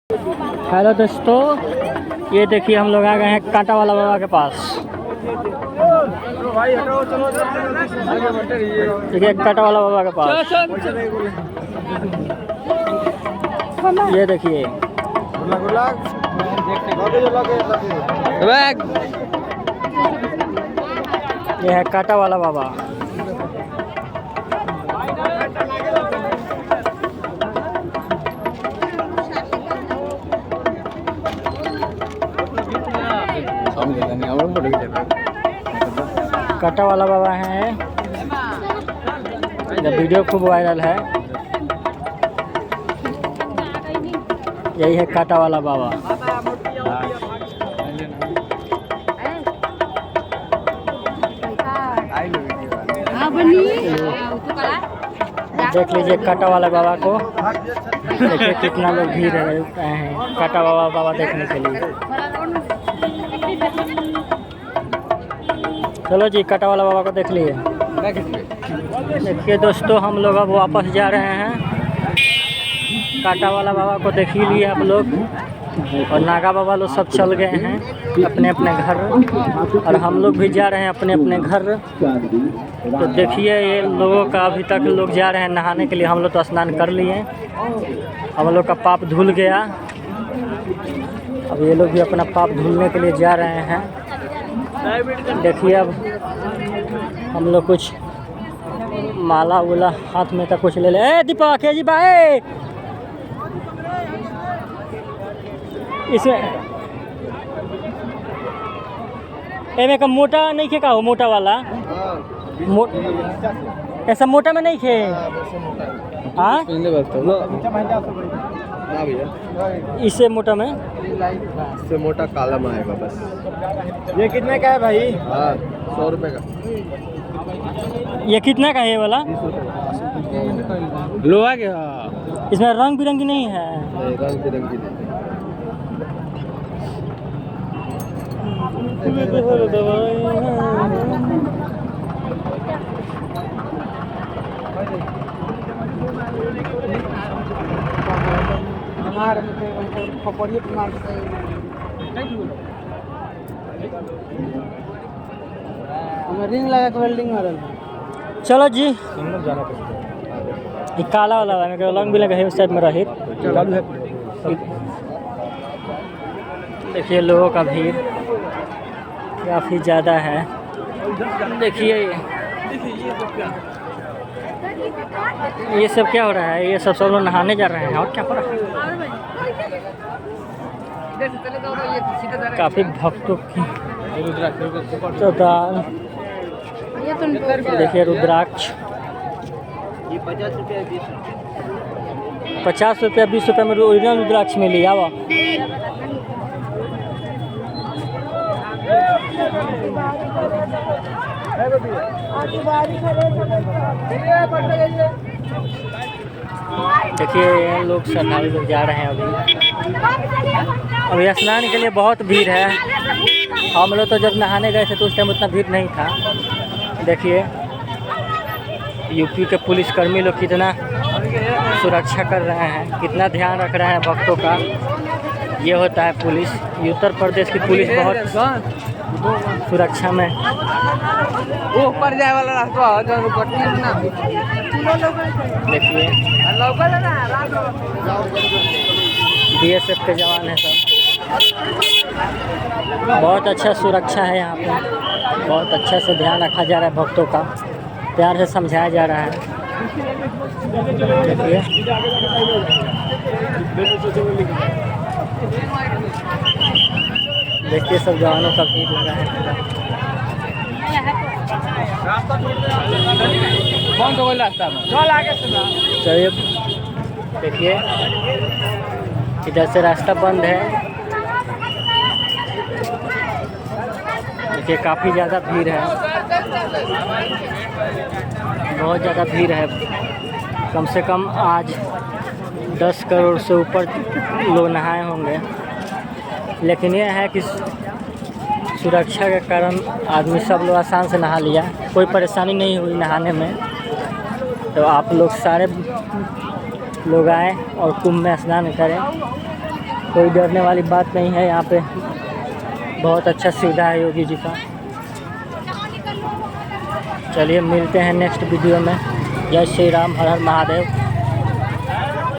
Hello दोस्तों, ये देखिए हम लोग आ गए हैं कांटा वाला बाबा के पास। देखिए कांटा वाला बाबा के पास, ये देखिए ये है कांटा वाला बाबा। कांटा वाला बाबा है, वीडियो खूब वायरल है। यही है कांटा वाला बाबा। देख लीजिए कांटा वाला बाबा को, देखिए कितना लोग भीड़ हैं कांटा बाबा देखने के लिए। चलो जी, कांटा वाला बाबा को देख लिए। देखिए दोस्तों, हम लोग अब वापस जा रहे हैं। कांटा वाला बाबा को देख ही लिए आप लोग, और नागा बाबा लोग सब चल गए हैं अपने अपने घर, और हम लोग भी जा रहे हैं अपने अपने घर। तो देखिए ये लोगों का अभी तक लोग जा रहे हैं नहाने के लिए। हम लोग तो स्नान कर लिए, हम लोग का पाप धुल गया। अब ये लोग भी अपना पाप धुलने के लिए जा रहे हैं। देखिए अब हम लोग कुछ माला उला हाथ में तक कुछ ले ले। ए दीपक जी भाई, इसमें एमे का मोटा नहीं खे का हो, मोटा वाला ऐसा मोटा में नहीं खे। हाँ इससे मोटा में, इससे मोटा काला में आएगा बस। ये कितने का है भाई? 100 रुपये का। ये कितना का है ये वाला? लोहा के। इसमें रंग बिरंगी नहीं है। रंग बिरंगी रिंग लगा के वेल्डिंग मारल। चलो जी, काला वाला रंग भी लगा है उस साइड में रही। देखिए लोगों का भीड़ काफ़ी ज़्यादा है। देखिए ये सब क्या हो रहा है? ये सब लोग नहाने जा रहे हैं, और क्या हो रहा है? काफ़ी भक्तों की तादाद। देखिए रुद्राक्ष 50 रुपया 20 रुपया में ओरिजिनल रुद्राक्ष मिली। आवा देखिए लोग श्रद्धालु लोग जा रहे हैं। अभी स्नान के लिए बहुत भीड़ है। हम लोग तो जब नहाने गए थे तो उस टाइम उतना भीड़ नहीं था। देखिए यूपी के पुलिसकर्मी लोग कितना सुरक्षा कर रहे हैं, कितना ध्यान रख रहे हैं भक्तों का। ये होता है पुलिस। उत्तर प्रदेश की पुलिस बहुत सुरक्षा में। वो ऊपर जाए वाला रास्ता ना। देखिए बीएसएफ के जवान हैं सब। बहुत अच्छा सुरक्षा है यहाँ पे, बहुत अच्छा से ध्यान रखा जा रहा है भक्तों का, प्यार से समझाया जा रहा है। देखिए देखिए सब जवानों का भीड़ लगा है। चलिए देखिए इधर से रास्ता बंद है। देखिए काफ़ी ज़्यादा भीड़ है, बहुत ज़्यादा भीड़ है। कम से कम आज 10 करोड़ से ऊपर लोग नहाए होंगे। लेकिन यह है कि सुरक्षा के कारण आदमी सब लोग आसान से नहा लिया, कोई परेशानी नहीं हुई नहाने में। तो आप लोग सारे लोग आएँ और कुंभ में स्नान करें। कोई डरने वाली बात नहीं है। यहाँ पे बहुत अच्छा सुविधा है योगी जी का। चलिए मिलते हैं नेक्स्ट वीडियो में। जय श्री राम, हर हर महादेव।